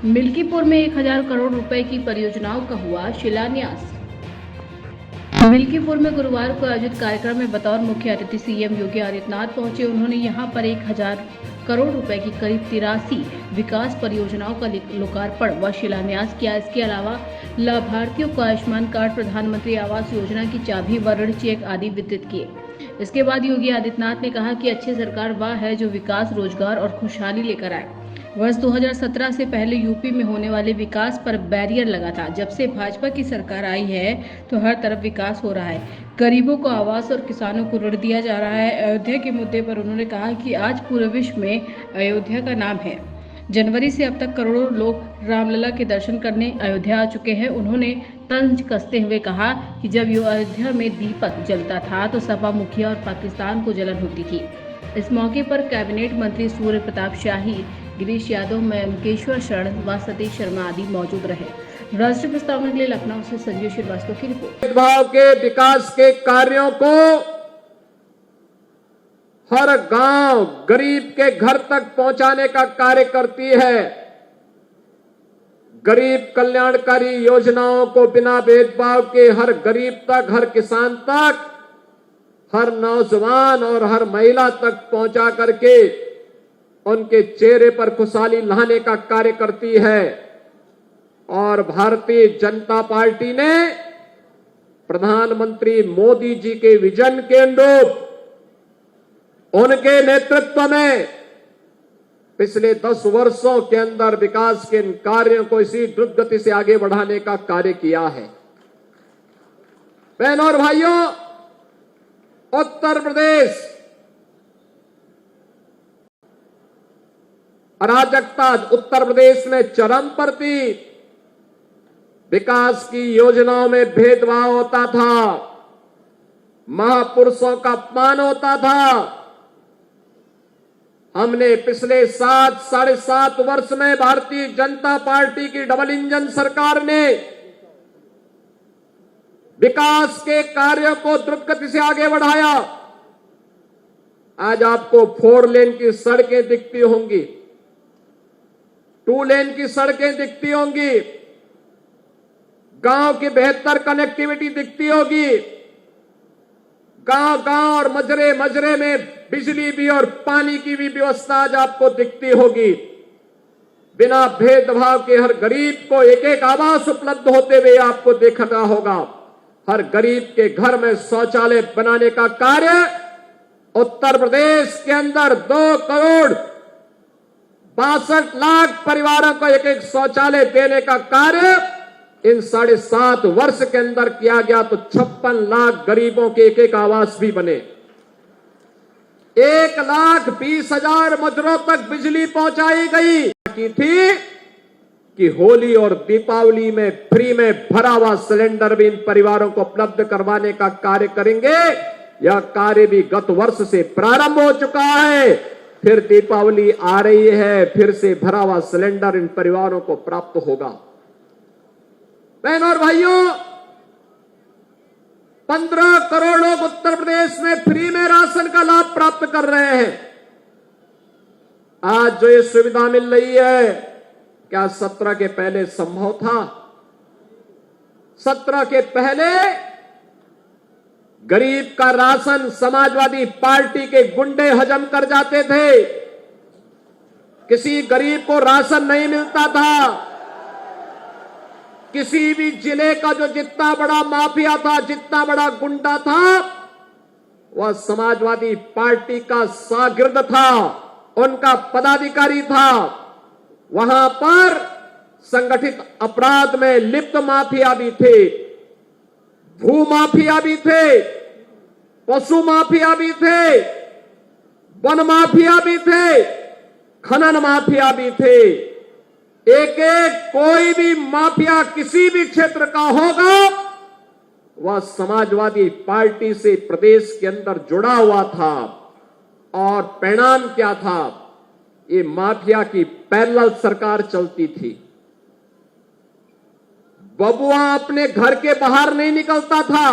मिल्कीपुर में 1000 करोड़ रुपए की परियोजनाओं का हुआ शिलान्यास। मिल्कीपुर में गुरुवार को आयोजित कार्यक्रम में बतौर मुख्य अतिथि सीएम योगी आदित्यनाथ पहुंचे। उन्होंने यहां पर 1000 करोड़ रुपए की करीब 83 विकास परियोजनाओं का लोकार्पण व शिलान्यास किया। इसके अलावा लाभार्थियों को आयुष्मान कार्ड, प्रधानमंत्री आवास योजना की चाबी व ऋण चेक आदि वितरित किए। इसके बाद योगी आदित्यनाथ ने कहा कि अच्छी सरकार वह है जो विकास, रोजगार और खुशहाली लेकर आए। वर्ष 2017 से पहले यूपी में होने वाले विकास पर बैरियर लगा था। जब से भाजपा की सरकार आई है तो हर तरफ विकास हो रहा है। गरीबों को आवास और किसानों को ऋण दिया जा रहा है। अयोध्या के मुद्दे पर उन्होंने कहा कि आज पूरे विश्व में अयोध्या का नाम है। जनवरी से अब तक करोड़ों लोग रामलला के दर्शन करने अयोध्या आ चुके हैं। उन्होंने तंज कसते हुए कहा कि जब अयोध्या में दीपक जलता था तो सपा मुखिया और पाकिस्तान को जलन होती थी। इस मौके पर कैबिनेट मंत्री सूर्य प्रताप शाही, गिरीश यादव, मयंकेश्वर शरण व सतीश शर्मा आदि मौजूद रहे। राष्ट्रीय प्रस्तावना के लिए लखनऊ से संजय श्रीवास्तव की रिपोर्ट। भेदभाव के विकास के कार्यों को हर गांव गरीब के घर तक पहुंचाने का कार्य करती है। गरीब कल्याणकारी योजनाओं को बिना भेदभाव के हर गरीब तक, हर किसान तक, हर नौजवान और हर महिला तक पहुंचा करके उनके चेहरे पर खुशहाली लाने का कार्य करती है। और भारतीय जनता पार्टी ने प्रधानमंत्री मोदी जी के विजन के अनुरूप उनके नेतृत्व में पिछले 10 वर्षों के अंदर विकास के इन कार्यों को इसी द्रुत गति से आगे बढ़ाने का कार्य किया है। बहनों और भाइयों, उत्तर प्रदेश अराजकता उत्तर प्रदेश में चरम पर थी। विकास की योजनाओं में भेदभाव होता था, महापुरुषों का अपमान होता था। हमने पिछले 7-7.5 वर्ष में भारतीय जनता पार्टी की डबल इंजन सरकार ने विकास के कार्यों को द्रुत गति से आगे बढ़ाया। आज आपको 4 लेन की सड़कें दिखती होंगी, 2 लेन की सड़कें दिखती होंगी, गांव की बेहतर कनेक्टिविटी दिखती होगी, गांव और मजरे में बिजली भी और पानी की भी व्यवस्था आज आपको दिखती होगी। बिना भेदभाव के हर गरीब को एक आवास उपलब्ध होते हुए आपको देखना होगा। हर गरीब के घर में शौचालय बनाने का कार्य उत्तर प्रदेश के अंदर 2 करोड़ 62 लाख परिवारों को एक शौचालय देने का कार्य इन 7.5 वर्ष के अंदर किया गया। तो 56 लाख गरीबों के एक आवास भी बने। 1,20,000 मजरों तक बिजली पहुंचाई गई की थी कि होली और दीपावली में फ्री में भरा हुआ सिलेंडर भी इन परिवारों को उपलब्ध करवाने का कार्य करेंगे। यह कार्य भी गत वर्ष से प्रारंभ हो चुका है। फिर दीपावली आ रही है, फिर से भरा हुआ सिलेंडर इन परिवारों को प्राप्त होगा। बहनों और भाइयों, 15 करोड़ लोग उत्तर प्रदेश में फ्री में राशन का लाभ प्राप्त कर रहे हैं। आज जो ये सुविधा मिल रही है, क्या 17 के पहले संभव था? 17 के पहले गरीब का राशन समाजवादी पार्टी के गुंडे हजम कर जाते थे। किसी गरीब को राशन नहीं मिलता था। किसी भी जिले का जो जितना बड़ा माफिया था, जितना बड़ा गुंडा था, वह समाजवादी पार्टी का शागिर्द था, उनका पदाधिकारी था। वहां पर संगठित अपराध में लिप्त माफिया भी थे, भू माफिया भी थे, पशु माफिया भी थे, वन माफिया भी थे, खनन माफिया भी थे। एक कोई भी माफिया किसी भी क्षेत्र का होगा, वह समाजवादी पार्टी से प्रदेश के अंदर जुड़ा हुआ था। और परिणाम क्या था? ये माफिया की पैरेलल सरकार चलती थी। बबुआ अपने घर के बाहर नहीं निकलता था।